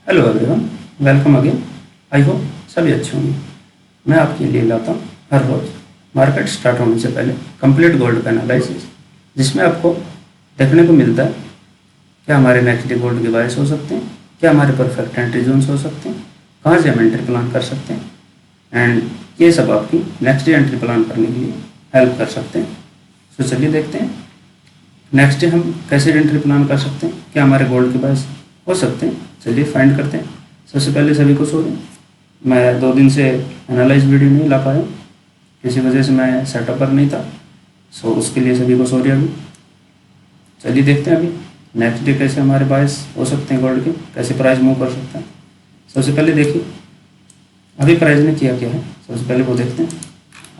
Hello everyone, welcome again. I hope सभी अच्छे होंगे। मैं आपके लिए लाता हूँ हर रोज़ मार्केट स्टार्ट होने से पहले कंप्लीट गोल्ड का एनालिसिस, जिसमें आपको देखने को मिलता है क्या हमारे नेक्स्ट डे गोल्ड के बायस हो सकते हैं, क्या हमारे परफेक्ट एंट्री जोन्स हो सकते हैं, कहाँ से हम एंट्री प्लान कर सकते हैं, एंड ये सब आपकी नेक्स्ट डे एंट्री प्लान करने के लिए हेल्प कर सकते हैं। तो चलिए देखते हैं नेक्स्ट डे हम कैसे एंट्री प्लान कर सकते हैं, क्या हमारे गोल्ड के बायस हो सकते हैं। चलिए फाइंड करते हैं। सबसे पहले सभी को सॉरी, मैं 2 दिन से एनालाइज वीडियो नहीं ला पाया, किसी वजह से मैं सेटअप पर नहीं था, सो उसके लिए सभी को सॉरी। अभी चलिए देखते हैं अभी नेक्स्ट डे कैसे हमारे बायस हो सकते हैं गोल्ड के, कैसे प्राइस मूव कर सकते हैं। सबसे पहले देखिए अभी प्राइस ने किया क्या है, सबसे पहले वो देखते हैं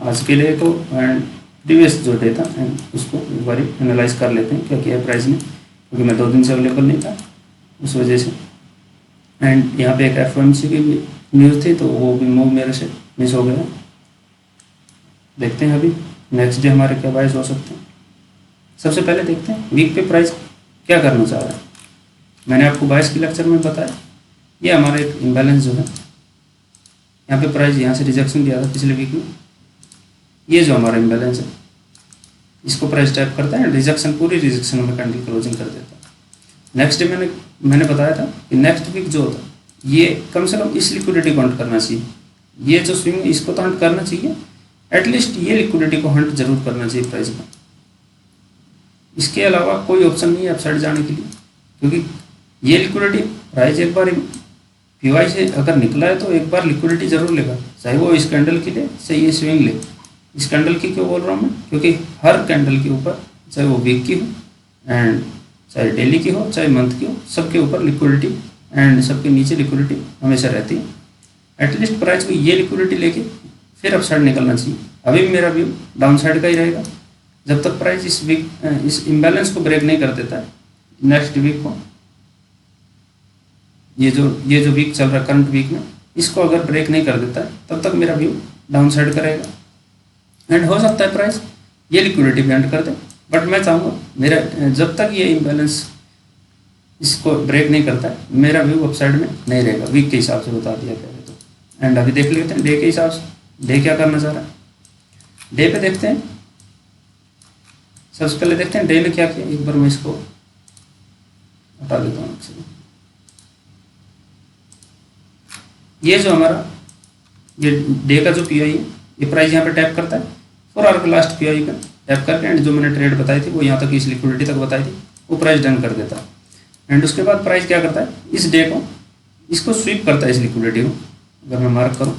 आज के लिए को एंड प्रीवियस जो डे था एंड उसको एक बार एनालाइज कर लेते हैं क्या किया है प्राइस ने, क्योंकि मैं 2 दिन से अवेलेबल नहीं था उस वजह से। एंड यहाँ पे एक एफओएमसी की भी न्यूज़ थी, तो वो भी मूव मेरे से मिस हो गया। देखते हैं अभी नेक्स्ट डे हमारे क्या बायस हो सकते हैं। सबसे पहले देखते हैं वीक पे प्राइस क्या करना चाह रहा है। मैंने आपको बायस के लेक्चर में बताया ये हमारा एक इम्बैलेंस जो है, यहाँ पे प्राइस यहाँ से रिजेक्शन दिया था पिछले वीक में, ये जो हमारा इम्बैलेंस है इसको प्राइस टैप करता है, रिजेक्शन पूरी रिजेक्शन में कैंडल क्लोजिंग कर देता है। नेक्स्ट डे मैंने बताया था कि नेक्स्ट वीक जो होता है ये कम से कम इस लिक्विडिटी को हंट करना चाहिए, ये जो स्विंग इसको तो हंट करना चाहिए, एटलीस्ट ये लिक्विडिटी को हंट जरूर करना चाहिए प्राइस का। इसके अलावा कोई ऑप्शन नहीं है अपसाइड जाने के लिए, क्योंकि ये लिक्विडिटी प्राइस एक बार पीवाई से अगर निकला है तो एक बार लिक्विडिटी जरूर लेगा, चाहे वो इस कैंडल की ले चाहे ये स्विंग ले। इस कैंडल की क्यों बोल रहा हूँ मैं, क्योंकि हर कैंडल के ऊपर चाहे वो वीक की हो एंड चाहे डेली की हो चाहे मंथ की हो, सबके ऊपर लिक्विडिटी एंड सबके नीचे लिक्विडिटी हमेशा रहती है। एटलीस्ट प्राइस को ये लिक्विडिटी लेके फिर अपसाइड निकलना चाहिए। अभी भी मेरा व्यू डाउन साइड का ही रहेगा जब तक प्राइस इस इम्बैलेंस को ब्रेक नहीं कर देता है। नेक्स्ट वीक को ये जो वीक चल रहा है करंट वीक में, इसको अगर ब्रेक नहीं कर देता है तब तक मेरा व्यू डाउन साइड का रहेगा। एंड हो सकता है प्राइस ये लिक्विडिटी भी एंड कर दे, बट मैं चाहूँगा मेरा जब तक ये इम्बैलेंस इसको ब्रेक नहीं करता है मेरा व्यू अपसाइड में नहीं रहेगा। वीक के हिसाब से बता दिया पहले तो। एंड अभी देख लेते हैं डे के हिसाब से, डे क्या करना चाह रहा है। डे पे देखते हैं, सबसे पहले देखते हैं डे ने क्या किया। एक बार मैं इसको हटा देता हूँ। ये जो हमारा ये डे का जो पीआई है, ये प्राइस यहाँ पे टैप करता है 4 आवर का लास्ट पीआई का टैप करके, एंड जो मैंने ट्रेड बताई थी वो यहाँ तक इस लिक्विडिटी तक बताई थी वो प्राइस डन कर देता है। एंड उसके बाद प्राइस क्या करता है, इस डे को इसको स्वीप करता है, इस लिक्विडिटी को अगर मैं मार्क करूँ,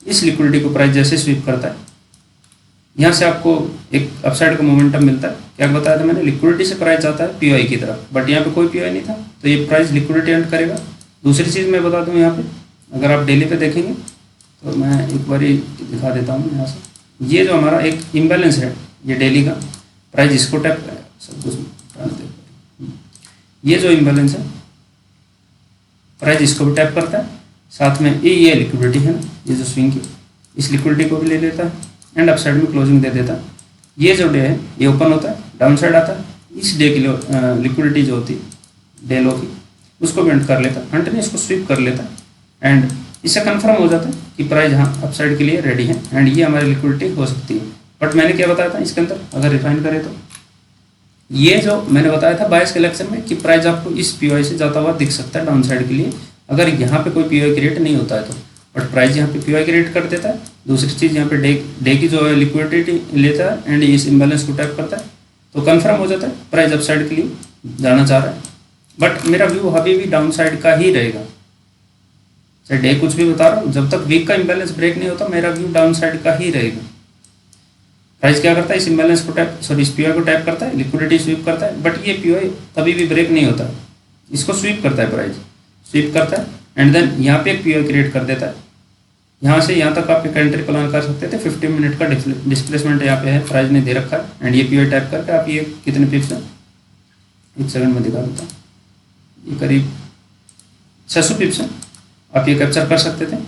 इस लिक्विडिटी को प्राइस जैसे स्वीप करता है यहाँ से आपको एक अपसाइड का मोमेंटम मिलता है। क्या बताया था मैंने, लिक्विडिटी से प्राइस जाता है पीआई की तरफ, बट यहाँ पे कोई पीआई नहीं था तो ये प्राइस लिक्विडिटी एंड करेगा। दूसरी चीज़ मैं बता दूँ, यहाँ पे अगर आप डेली पे देखेंगे तो मैं एक बार दिखा देता हूँ यहाँ से। ये जो हमारा एक इम्बैलेंस है ये डेली का, प्राइस इसको टैप सब कुछ ये जो इम्बैलेंस है प्राइस इसको भी टैप करता है, साथ में ये लिक्विडिटी है ना, ये जो स्विंग की, इस लिक्विडिटी को भी ले लेता है एंड अपसाइड में क्लोजिंग दे देता है। ये जो डे है ये ओपन होता है, डाउन साइड आता है, इस डे की लिक्विडिटी जो होती है डे लो की उसको भी हंट कर लेता है, हंट नहीं इसको स्वीप कर लेता है। एंड इससे कंफर्म हो जाता है कि प्राइस हाँ अपसाइड के लिए रेडी है एंड ये हमारी लिक्विडिटी हो सकती है। बट मैंने क्या बताया था इसके अंदर, अगर रिफाइन करें तो ये जो मैंने बताया था बायस के लेक्चर में कि प्राइस आपको इस पीओआई से जाता हुआ दिख सकता है डाउन साइड के लिए, अगर यहाँ पे कोई पीओआई क्रिएट नहीं होता है तो। बट प्राइस यहाँ पे पीओआई क्रिएट कर देता है। दूसरी चीज़ यहाँ पे डे की जो है लिक्विडिटी लेता है एंड इस इम्बैलेंस को टैप करता है, तो कंफर्म हो जाता है प्राइस अपसाइड के लिए जाना चाह रहा है। बट मेरा व्यू अभी भी डाउन साइड का ही रहेगा, चाहे डे कुछ भी बता रहा हूँ, जब तक वीक का इम्बैलेंस ब्रेक नहीं होता मेरा व्यू डाउन साइड का ही रहेगा। प्राइस क्या करता है, इस इम्बैलेंस को इस पीओआई को टैप करता है, लिक्विडिटी स्वीप करता है, बट ये पीओआई कभी भी ब्रेक नहीं होता, इसको स्वीप करता है, प्राइस स्वीप करता है एंड देन यहाँ पे एक पीओआई क्रिएट कर देता है। यहाँ से यहाँ तक आप एक एंट्री प्लान कर सकते थे, 50 मिनट का डिस्प्लेसमेंट यहाँ पे है, प्राइस ने दे रखा है एंड ये पीओआई टैप करके आप ये कितने पिप्स है, 1 सेकंड में दिखा देता हूँ, ये करीब 600 पिप्स है, आप ये कैप्चर कर सकते थे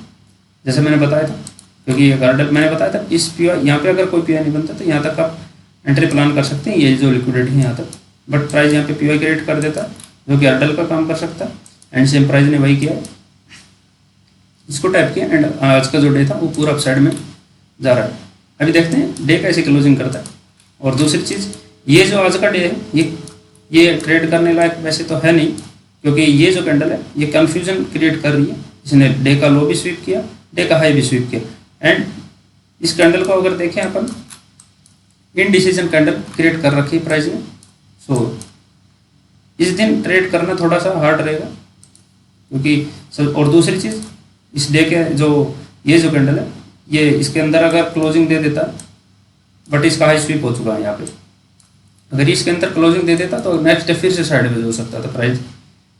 जैसे मैंने बताया था। क्योंकि ये गार्डल मैंने बताया था इस पीओआई यहाँ पे अगर कोई पीओआई नहीं बनता तो यहाँ तक आप एंट्री प्लान कर सकते हैं, ये जो लिक्विडिटी है यहाँ तक। बट प्राइस यहाँ पे पीओआई क्रिएट कर देता है जो कि अर्डल का काम कर सकता है एंड सेम प्राइस ने वही किया, इसको टैप किया एंड आज का जो डे था वो पूरा अपसाइड में जा रहा है। अभी देखते हैं डे कैसे क्लोजिंग करता है। और दूसरी चीज़, ये जो आज का डे है ये ट्रेड करने लायक वैसे तो है नहीं, क्योंकि ये जो कैंडल है ये कन्फ्यूजन क्रिएट कर रही है। इसने डे का लो भी स्वीप किया, डे का हाई भी स्वीप किया एंड इस कैंडल को अगर देखें अपन, इनडिसीजन कैंडल क्रिएट कर रखी है प्राइस ने। सो इस दिन ट्रेड करना थोड़ा सा हार्ड रहेगा, क्योंकि और दूसरी चीज़, इस डे के जो ये जो कैंडल है ये इसके अंदर अगर क्लोजिंग दे देता, बट इसका हाई स्वीप हो चुका है यहाँ पे, अगर इसके अंदर क्लोजिंग दे देता तो नेक्स्ट डे फिर से साइडवेज हो सकता था प्राइस,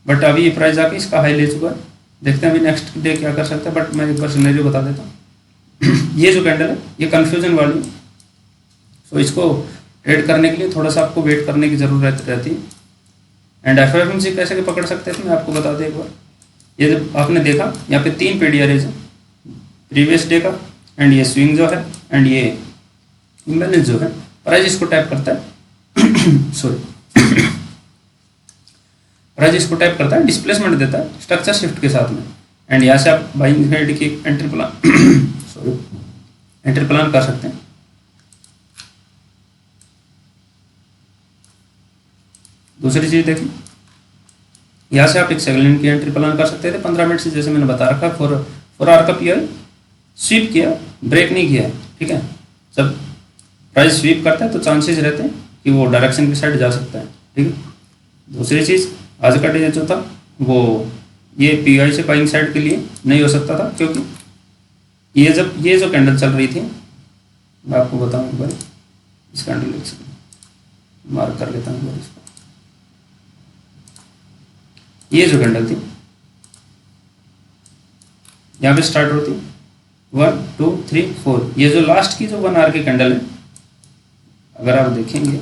बट अभी ये प्राइस आके इसका हाई ले चुका है। देखते हैं अभी नेक्स्ट डे क्या कर सकता है, बट मैं एक बार सिनेरियो बता देता हूँ। ये जो कैंडल है ये कन्फ्यूजन वाली है, सो इसको ट्रेड करने के लिए थोड़ा सा आपको वेट करने की ज़रूरत रहती है। एंड एफएमसी कैसे के पकड़ सकते हैं मैं आपको बता दें एक बार। ये जब आपने देखा यहाँ पे 3 पीडीआरएज है, प्रीवियस डे का एंड ये स्विंग जो है एंड ये इम्बैलेंस जो है, प्राइस इसको टैप करता है सॉरी प्राइस इसको टैप करता है, डिस्प्लेसमेंट देता है स्ट्रक्चर शिफ्ट के साथ में, एंड यहाँ से आप बाइंग साइड की एंट्री प्लान कर सकते हैं। दूसरी चीज देखिए, यहाँ से आप एक सेकंड की एंट्री प्लान कर सकते थे 15 मिनट से, जैसे मैंने बता रखा। 4 आवर का पीआई स्वीप किया, ब्रेक नहीं किया, ठीक है। जब प्राइस स्वीप करता है तो चांसेस रहते हैं कि वो डायरेक्शन की साइड जा सकता है, ठीक है। दूसरी चीज़, आज का डे जो था वो ये पीआई से बाइंग साइड के लिए नहीं हो सकता था, क्योंकि ये जो कैंडल चल रही थी, मैं आपको बताऊँ एक बार, इस कैंडल मार्क कर लेता हूँ एक बार इसको। ये जो कैंडल थी यहाँ पे स्टार्ट होती 1 2 3 4, ये जो लास्ट की जो 1 आवर की कैंडल है, अगर आप देखेंगे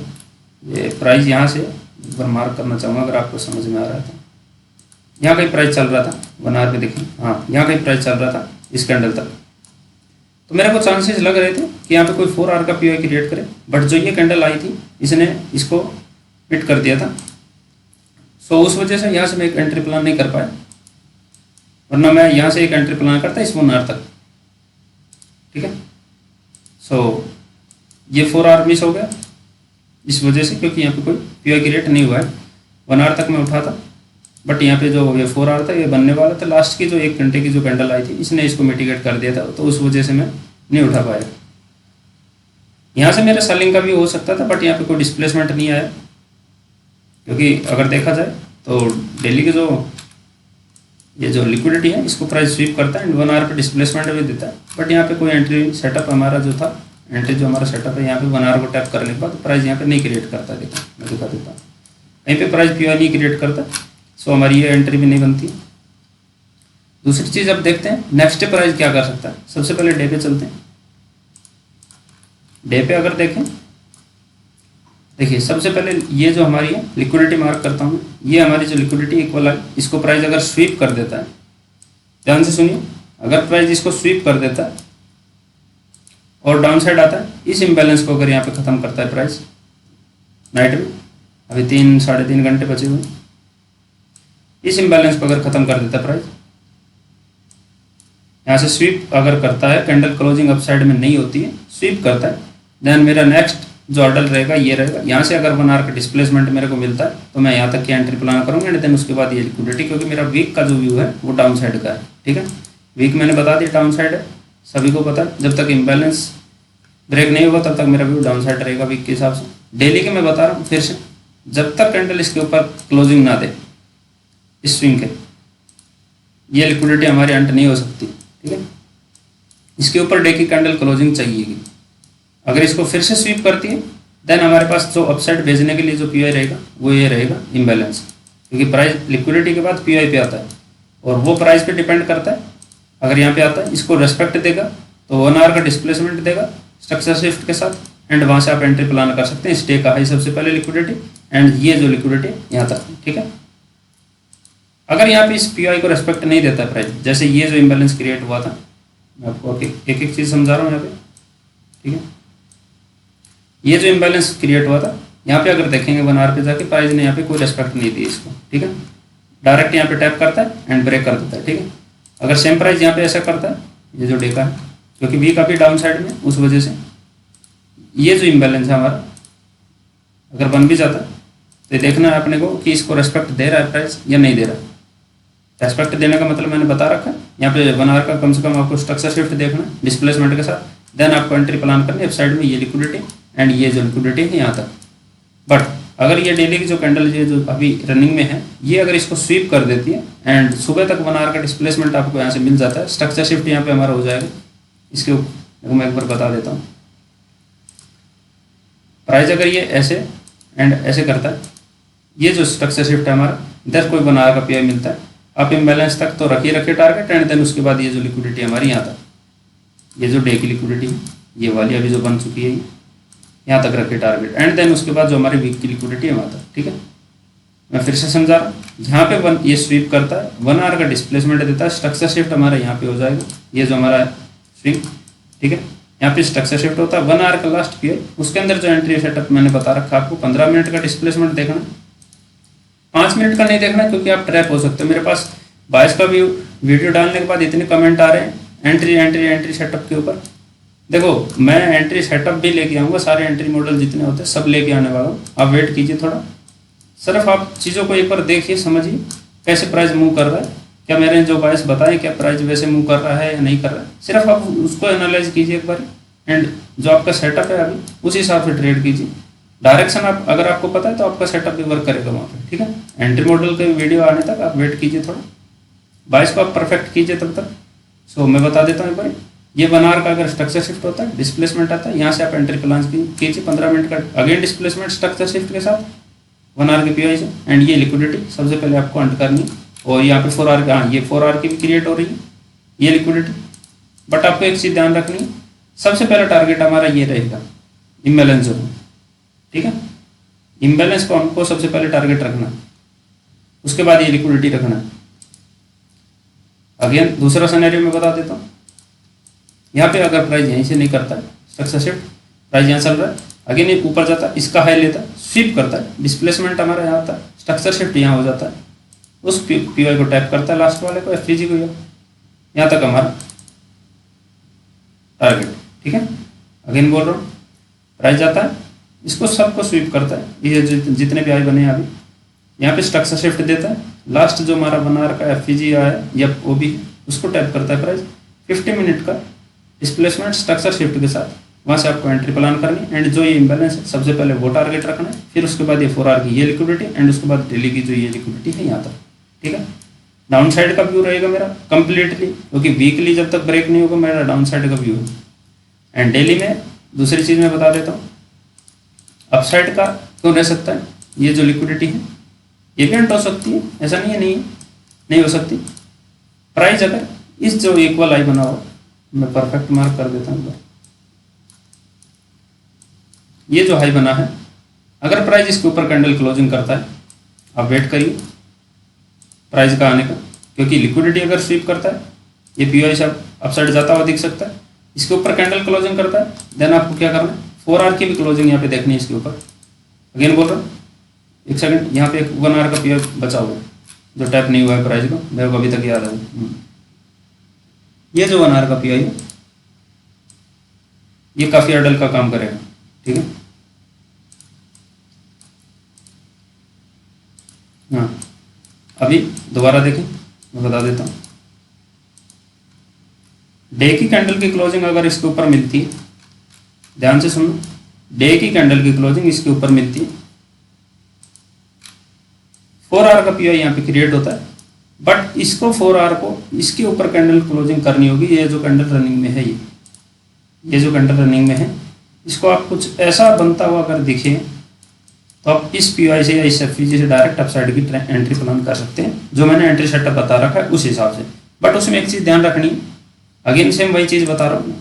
ये प्राइस यहाँ से एक बार मार्क करना चाहूँगा अगर आपको समझ में आ रहा था। यहाँ कहीं प्राइस चल रहा था 1 आवर पे, देखें, हाँ यहाँ कहीं प्राइस चल रहा था इस कैंडल तक, तो मेरे को चांसेस लग रहे थे कि यहाँ पे कोई 4 आवर का पीआई क्रिएट करे, बट जो ये कैंडल आई थी इसने इसको हिट कर दिया था। सो उस वजह से यहाँ से मैं एक एंट्री प्लान नहीं कर पाया, वरना मैं यहाँ से एक एंट्री प्लान करता इस 1 आवर तक, ठीक है। सो ये 4 आवर मिस हो गया इस वजह से, क्योंकि यहाँ पे कोई पीआई क्रिएट नहीं हुआ है। 1 आवर तक मैं उठा था, बट यहाँ पे जो ये 4 आवर था ये बनने वाला था, लास्ट की जो 1 घंटे की जो कैंडल आई थी इसने इसको मिटिगेट कर दिया था, तो उस वजह से मैं नहीं उठा पाया। यहाँ से मेरा सेलिंग का भी हो सकता था, बट यहाँ पे कोई डिस्प्लेसमेंट नहीं आया, क्योंकि अगर देखा जाए तो डेली के जो ये जो लिक्विडिटी है इसको प्राइस स्वीप करता है एंड 1 आवर पे डिस्प्लेसमेंट भी देता है, बट यहाँ पे कोई एंट्री सेटअप हमारा जो था, एंट्री जो हमारा सेटअप है यहाँ पे 1 आवर को टैप करने के बाद प्राइस यहाँ पे नहीं क्रिएट करता। देखो मैं दिखा देता हूँ, कहीं पे प्राइस पीआई नहीं क्रिएट करता, सो हमारी ये एंट्री भी नहीं बनती। दूसरी चीज़ अब देखते हैं नेक्स्ट डे प्राइस क्या कर सकता है। सबसे पहले डे पे चलते हैं। डे पे अगर देखें, देखिए सबसे पहले ये जो हमारी है लिक्विडिटी मार्क करता हूँ, ये हमारी जो लिक्विडिटी इक्वल है, इसको प्राइस अगर स्वीप कर देता है, ध्यान से सुनिए, अगर प्राइस इसको स्वीप कर देता है और डाउन साइड आता है, इस इम्बैलेंस को अगर यहाँ पे ख़त्म करता है प्राइस नाइट में, अभी 3 साढ़े 3 घंटे बचे हुए, इस इम्बैलेंस को अगर ख़त्म कर देता है प्राइस, यहाँ से स्वीप अगर करता है, कैंडल क्लोजिंग अपसाइड में नहीं होती है, स्वीप करता है, देन मेरा नेक्स्ट जो ऑर्डर रहेगा ये रहेगा। यहाँ से अगर 1 आवर का डिस्प्लेसमेंट मेरे को मिलता है तो मैं यहाँ तक की एंट्री प्लान करूँगा एंड देन उसके बाद ये लिक्विडिटी, क्योंकि मेरा वीक का जो व्यू है वो डाउन साइड का है, ठीक है। वीक मैंने बता दिया डाउन साइड है, सभी को पता है, जब तक इम्बैलेंस ब्रेक नहीं होगा तब तक मेरा व्यू डाउन साइड रहेगा वीक के हिसाब से। डेली के मैं बता रहा हूँ फिर से, जब तक कैंडल इसके ऊपर क्लोजिंग ना दे इस स्विंग के, ये लिक्विडिटी हमारी एंटर नहीं हो सकती, ठीक है। इसके ऊपर डे की कैंडल क्लोजिंग चाहिएगी। अगर इसको फिर से स्वीप करती है देन हमारे पास जो अपसाइड भेजने के लिए जो पीआई रहेगा वो ये रहेगा इम्बैलेंस, क्योंकि प्राइस लिक्विडिटी के बाद पीआई पे आता है और वो प्राइस पे डिपेंड करता है। अगर यहाँ पे आता है, इसको रेस्पेक्ट देगा तो 1 आवर का डिस्प्लेसमेंट देगा स्ट्रक्चर शिफ्ट के साथ, एंड वहाँ से आप एंट्री प्लान कर सकते हैं। इस डे का हाई सबसे पहले लिक्विडिटी एंड ये जो लिक्विडिटी यहाँ तक, ठीक है। अगर यहाँ पे इस पीआई को रेस्पेक्ट नहीं देता है प्राइस, जैसे ये जो इम्बैलेंस क्रिएट हुआ था, मैं आपको एक एक चीज़ समझा रहा हूँ यहाँ पे, ठीक है। ये जो इम्बैलेंस क्रिएट हुआ था यहाँ पे अगर देखेंगे 1 आवर पे जाके प्राइस ने यहाँ पे कोई रेस्पेक्ट नहीं दी इसको, ठीक है। डायरेक्ट यहाँ पे टैप करता है एंड ब्रेक कर देता है, ठीक है। अगर सेम प्राइस यहाँ पे ऐसा करता है, ये जो डे का है, क्योंकि वी काफ़ी डाउन साइड में, उस वजह से ये जो इम्बैलेंस है हमारा अगर बन भी जाता है तो देखना है अपने को कि इसको रेस्पेक्ट दे रहा है प्राइस या नहीं दे रहा। रेस्पेक्ट देने का मतलब मैंने बता रखा है, यहाँ पे 1 आवर का कम से कम आपको स्ट्रक्चर शिफ्ट देखना है डिस्प्लेसमेंट के साथ, देन आपको एंट्री प्लान करनी है। लेफ्ट साइड में ये लिक्विडिटी एंड ये जो लिक्विडिटी है यहाँ तक। बट अगर ये डेली की जो कैंडल ये जो अभी रनिंग में है, ये अगर इसको स्वीप कर देती है एंड सुबह तक 1 आवर का डिस्प्लेसमेंट आपको यहाँ से मिल जाता है, स्ट्रक्चर शिफ्ट यहाँ पे हमारा हो जाएगा। इसके ऊपर मैं एक बार बता देता हूँ, प्राइस अगर ये ऐसे एंड ऐसे करता है, ये जो स्ट्रक्चर शिफ्ट है हमारा, इधर कोई 1 आवर का पीआई मिलता है, आप इम्बैलेंस तक तो रखिए टारगेट एंड देन उसके बाद ये जो लिक्विडिटी हमारी यहाँ तक, ये जो डे की लिक्विडिटी है ये वाली अभी जो बन चुकी है यहाँ तक रखिए टारगेट एंड देन उसके बाद जो हमारी वीक की लिक्विडिटी है वहाँ तक, ठीक है। मैं फिर से समझा रहा हूँ, यहाँ पे ये स्वीप करता है, 1 आवर का डिस्प्लेसमेंट देता है, स्ट्रक्चर शिफ्ट हमारा यहाँ पे हो जाएगा, ये जो हमारा स्विंग, ठीक है। यहाँ पे स्ट्रक्चर शिफ्ट होता है, 1 आवर का लास्ट पीरियड, उसके अंदर जो एंट्री सेटअप मैंने बता रखा आपको, 15 मिनट का डिस्प्लेसमेंट देखना, 5 मिनट का नहीं देखना क्योंकि आप ट्रैप हो सकते हो। मेरे पास 22 का भी वीडियो डालने के बाद इतने कमेंट आ रहे हैं एंट्री सेटअप के ऊपर। देखो मैं एंट्री सेटअप भी लेके आऊँगा, सारे एंट्री मॉडल जितने होते हैं सब लेके आने वाला हूँ, आप वेट कीजिए थोड़ा। सिर्फ आप चीज़ों को एक बार देखिए, समझिए कैसे प्राइस मूव कर रहा है, क्या मैंने जो प्राइस बताए क्या प्राइस वैसे मूव कर रहा है या नहीं कर रहा है, सिर्फ आप उसको एनालाइज कीजिए एक बार एंड जो आपका सेटअप है अभी उस हिसाब से ट्रेड कीजिए। डायरेक्शन आप अगर आपको पता है तो आपका सेटअप भी वर्क करेगा वहाँ पे, ठीक है। एंट्री मॉडल के वीडियो आने तक आप वेट कीजिए थोड़ा, 22 को आप परफेक्ट कीजिए तब तक। सो मैं बता देता हूँ एक बार, ये 1 आवर का अगर स्ट्रक्चर शिफ्ट होता है, डिस्प्लेसमेंट आता है, यहाँ से आप एंट्री प्लान कीजिए 15 मिनट का, अगेन डिस्प्लेसमेंट स्ट्रक्चर शिफ्ट के साथ 1 आवर के पीआई से एंड ये लिक्विडिटी सबसे पहले आपको अंट करनी, और यहाँ पे 4 आवर का, हाँ ये 4 आवर की भी क्रिएट हो रही है ये लिक्विडिटी। बट आपको एक चीज़ ध्यान रखनी है, सबसे पहला टारगेट हमारा ये रहेगा इम्बैलेंस जो है, ठीक है। इम्बैलेंस को हमको सबसे पहले टारगेट रखना है, उसके बाद ये लिक्विडिटी रखना है। अगेन दूसरा सिनेरियो में बता देता हूँ, यहाँ पे अगर प्राइस यहीं से नहीं करता है स्ट्रक्चर शिफ्ट, प्राइस यहाँ चल रहा है, अगेन ये ऊपर जाता है, इसका हाई लेता है, स्वीप करता है, डिस्प्लेसमेंट हमारा यहाँ आता है, स्ट्रक्चर शिफ्ट यहाँ हो जाता है, उस पीवाई को टैप करता है, लास्ट वाले को एफपीजी को, यहाँ तक हमारा टारगेट, ठीक है। अगेन बोल रहा हूँ, प्राइस जाता है, इसको सबको स्वीप करता है, ये जितने भी आई बने अभी, यहाँ पे स्ट्रक्चर शिफ्ट देता है, लास्ट जो हमारा 1 आवर का एफपीजी आया या वो भी उसको टैप करता है प्राइस, 50 मिनट का डिस्प्लेसमेंट स्ट्रक्चर शिफ्ट के साथ, वहाँ से आपको एंट्री प्लान करनी एंड जो ये इम्बैलेंस है सबसे पहले वो टारगेट रखना है, फिर उसके बाद ये 4 आवर की ये लिक्विडिटी एंड उसके बाद डेली की जो ये लिक्विडिटी है यहाँ तक, ठीक है। डाउन साइड का व्यू रहेगा मेरा कंप्लीटली, क्योंकि वीकली जब तक ब्रेक नहीं होगा मेरा डाउन साइड का व्यू है। एंड डेली में दूसरी चीज़ मैं बता देता हूँ, अपसाइड का क्यों रह सकता है, ये जो लिक्विडिटी है ये भी अंट हो सकती है, ऐसा नहीं है नहीं हो सकती। प्राइस अगर इस जो इक्वल आई बना हुआ, मैं परफेक्ट मार्क कर देता हूँ, ये जो हाई बना है, अगर प्राइस इसके ऊपर कैंडल क्लोजिंग करता है, आप वेट करिए प्राइस का आने का, क्योंकि लिक्विडिटी अगर स्वीप करता है, ये पीओआई सब अपसाइड जाता हुआ दिख सकता है, इसके ऊपर कैंडल क्लोजिंग करता है, देन आपको क्या करना है, 4 आवर की भी क्लोजिंग यहाँ पे देखनी है इसके ऊपर। अगेन बोल रहा हूँ, एक सेकंड, यहाँ पे एक 1 आवर का पीओआई बचा हुआ है जो टैप नहीं हुआ है प्राइस को, मेरे को अभी तक याद है। ये जो 1 आवर का पीओआई है ये काफ़ी अडल का काम करेगा, ठीक है। हाँ अभी दोबारा देखें, मैं बता देता हूँ, डे की कैंडल की क्लोजिंग अगर इसके ऊपर मिलती है, ध्यान से सुनो, डे की कैंडल की क्लोजिंग इसके ऊपर मिलती है, 4 आवर का पीओआई यहाँ पे क्रिएट होता है, बट इसको 4 आवर को इसके ऊपर कैंडल क्लोजिंग करनी होगी। ये जो कैंडल रनिंग में है, ये जो कैंडल रनिंग में है, इसको आप कुछ ऐसा बनता हुआ अगर दिखे तो आप इस पीओआई से या इस एफपीजी से डायरेक्ट अपसाइड की एंट्री प्लान कर सकते हैं, जो मैंने एंट्री सेटअप बता रखा है उस हिसाब से। बट उसमें एक चीज़ ध्यान रखनी, अगेन सेम वही चीज़ बता रहा हूँ,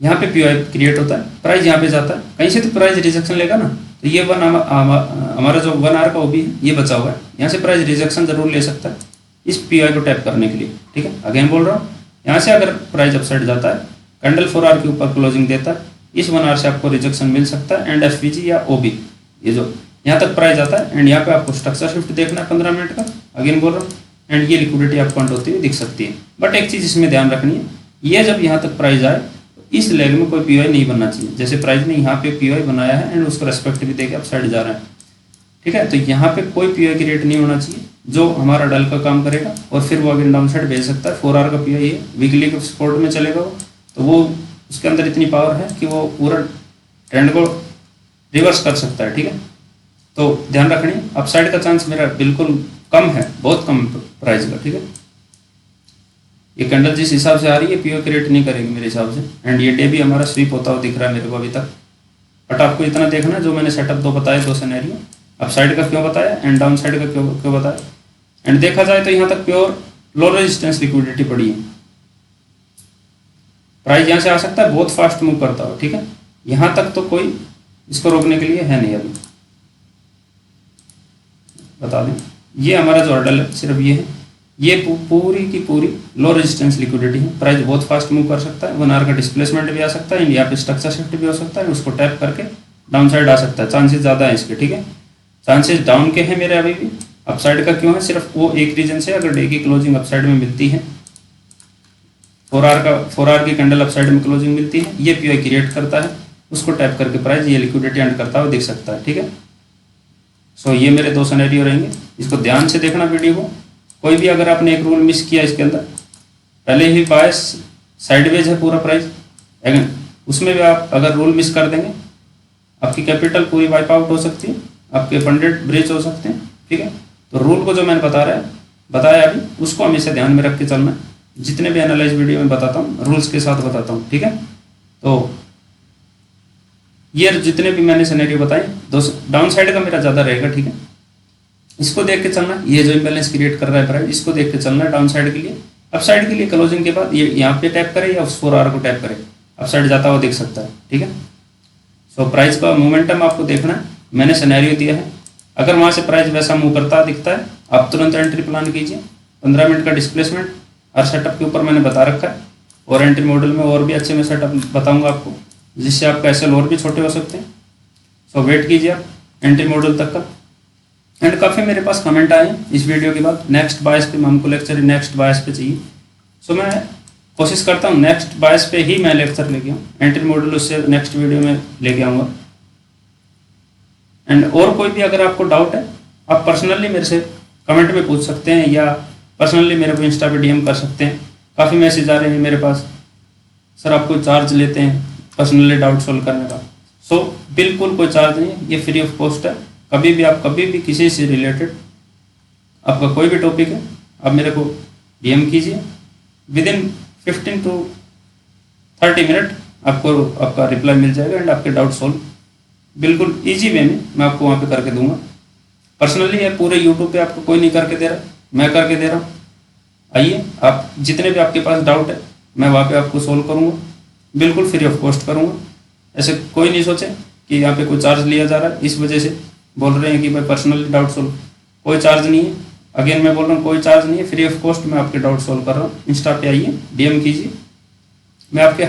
यहाँ पे पीओआई क्रिएट होता है, प्राइस यहाँ पे जाता है, कहीं से तो प्राइस रिजेक्शन लेगा ना, तो ये हमारा जो 1 आवर का वो भी ये बचा हुआ है, यहाँ से प्राइस रिजेक्शन जरूर ले सकता है इस पीओआई को टैप करने के लिए, ठीक है। अगेन बोल रहा हूँ, यहाँ से अगर प्राइस अपसाइड जाता है, कैंडल 4 आवर के ऊपर क्लोजिंग देता है, इस 1 आवर से आपको रिजेक्शन मिल सकता है एंड एफपीजी या ओबी, ये जो यहाँ तक प्राइस आता है एंड यहाँ पे आपको स्ट्रक्चर शिफ्ट देखना है 15 मिनट का, अगेन बोल रहा हूँ, एंड ये लिक्विडिटी आपको अंट होती हुई दिख सकती है। बट एक चीज़ इसमें ध्यान रखनी है, ये जब यहाँ तक प्राइस आए तो इस लेग में कोई पीओआई नहीं बनना चाहिए। जैसे प्राइस ने यहाँ पे पीओआई बनाया है एंड उसको रेस्पेक्ट भी देके आप साइड जा रहे हैं, ठीक है, तो यहाँ पे कोई पीओआई की रेट नहीं होना चाहिए जो हमारा डल का काम करेगा और फिर वो अगेन डाउन साइड भेज सकता है। 4 आवर का पीओआई है, वीकली के सपोर्ट में चलेगा वो, तो वो उसके अंदर इतनी पावर है कि वो पूरा ट्रेंड को रिवर्स कर सकता है, ठीक है। तो ध्यान रखनी, अपसाइड का चांस मेरा बिल्कुल कम है, बहुत कम प्राइस का, ठीक है। ये कैंडल जिस हिसाब से आ रही है पीओ क्रिएट नहीं करेगी मेरे हिसाब से, एंड ये डे भी हमारा स्वीप होता हुआ दिख रहा है मेरे को अभी तक। बट आपको इतना देखना जो मैंने सेटअप दो बताए, 2 सिनेरियो, अपसाइड का क्यों बताया एंड डाउन साइड का क्यों बताया। एंड देखा जाए तो यहाँ तक प्योर लो रेजिस्टेंस लिक्विडिटी पड़ी है, प्राइस यहाँ से आ सकता है, बहुत फास्ट मूव करता हो, ठीक है। यहाँ तक तो कोई इसको रोकने के लिए है नहीं अभी, बता दें। ये हमारा जो हर्डल है सिर्फ ये है, ये पूरी की पूरी लो रेजिस्टेंस लिक्विडिटी है। प्राइस बहुत फास्ट मूव कर सकता है, 1 आवर का डिस्प्लेसमेंट भी आ सकता है, यहाँ पे स्ट्रक्चर शिफ्ट भी हो सकता है, उसको टैप करके डाउन साइड आ सकता है, चांसेस ज़्यादा है इसके, ठीक है। चांसेस डाउन के हैं मेरे अभी भी, अपसाइड का क्यों है, सिर्फ वो एक रीजन से, अगर डे की क्लोजिंग अपसाइड में मिलती है, 4 आवर की कैंडल अपसाइड में क्लोजिंग मिलती है, ये पीओआई क्रिएट करता है, उसको टैप करके प्राइस ये लिक्विडिटी एंड करता हुआ दिख सकता है, ठीक है। सो ये मेरे 2 सिनेरियो रहेंगे, इसको ध्यान से देखना वीडियो को। कोई भी अगर आपने एक रूल मिस किया इसके अंदर, पहले ही बायस साइडवेज है पूरा प्राइस, अगर उसमें भी आप अगर रूल मिस कर देंगे, आपकी कैपिटल पूरी वाइप आउट हो सकती है, आपके फंडेड ब्रीच हो सकते हैं, ठीक है। तो रूल को जो मैंने बताया अभी, उसको हमेशा ध्यान में रख के चलना है। जितने भी एनालाइज वीडियो में बताता हूँ रूल्स के साथ बताता हूँ, ठीक है। तो ये जितने भी मैंने सिनेरियो बताए, डाउन साइड का मेरा ज़्यादा रहेगा, ठीक है। इसको देख के चलना, ये जो इम्बैलेंस क्रिएट कर रहा है प्राइस, इसको देख के चलना है डाउन साइड के लिए। अप साइड के लिए क्लोजिंग के बाद ये यहाँ पे टैप करे या उस 4 आवर को टैप करे, अप साइड जाता हुआ दिख सकता है, ठीक है। सो प्राइस का मोमेंटम आपको देखना है, मैंने सिनेरियो दिया है, अगर वहाँ से प्राइस वैसा मूव करता दिखता है आप तुरंत एंट्री प्लान कीजिए। 15 मिनट का डिस्प्लेसमेंट हर सेटअप के ऊपर मैंने बता रखा है, और एंट्री मॉडल में और भी अच्छे में सेटअप बताऊँगा आपको, जिससे आपका एसएल और भी छोटे हो सकते हैं। सो वेट कीजिए आप एंट्री मॉडल तक का। एंड काफ़ी मेरे पास कमेंट आए हैं इस वीडियो के बाद, नेक्स्ट बायस पे हमको लेक्चर नेक्स्ट बायस पे चाहिए। सो मैं कोशिश करता हूँ नेक्स्ट बायस पे ही मैं लेक्चर लेके आऊँ, एंट्री मॉडल उससे नेक्स्ट वीडियो में लेके आऊँगा। एंड और कोई भी अगर आपको डाउट है, आप पर्सनली मेरे से कमेंट में पूछ सकते हैं, या पर्सनली मेरे को इंस्टा पे डीएम कर सकते हैं। काफ़ी मैसेज आ रहे हैं मेरे पास, सर आप कोई चार्ज लेते हैं पर्सनली डाउट सोल्व करने का। सो बिल्कुल कोई चार्ज नहीं है, ये फ्री ऑफ कॉस्ट है। कभी भी किसी से रिलेटेड आपका कोई भी टॉपिक है, आप मेरे को डीएम कीजिए, विदिन 15 to 30 मिनट आपको आपका रिप्लाई मिल जाएगा एंड आपके डाउट सोल्व बिल्कुल इजी वे में मैं आपको वहाँ पे करके दूंगा। पर्सनली है, पूरे यूट्यूब पे आपको कोई नहीं करके दे रहा, मैं करके दे रहा हूँ। आइए, आप जितने भी आपके पास डाउट है मैं वहाँ पे आपको सोल्व करूँगा, बिल्कुल फ्री ऑफ कॉस्ट करूँगा। ऐसे कोई नहीं सोचे कि यहाँ पे कोई चार्ज लिया जा रहा है, इस वजह से बोल रहे हैं कि भाई पर्सनली डाउट सोल्व, कोई चार्ज नहीं है। अगेन मैं बोल रहा हूँ कोई चार्ज नहीं है, फ्री ऑफ कॉस्ट मैं आपके डाउट सोल्व कर रहा हूँ। इंस्टा पे आइए, डीएम कीजिए, मैं आपके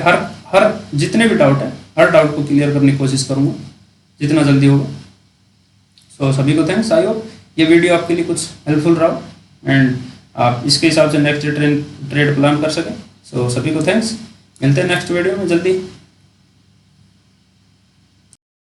हर जितने भी डाउट है हर डाउट को क्लियर करने की कोशिश करूँगा जितना जल्दी होगा। सो सभी को थैंक्स, आई होप ये वीडियो आपके लिए कुछ हेल्पफुल रहा एंड आप इसके हिसाब से नेक्स्ट ट्रेड प्लान कर सकें। सो सभी को थैंक्स, मिलते हैं नेक्स्ट वीडियो में जल्दी।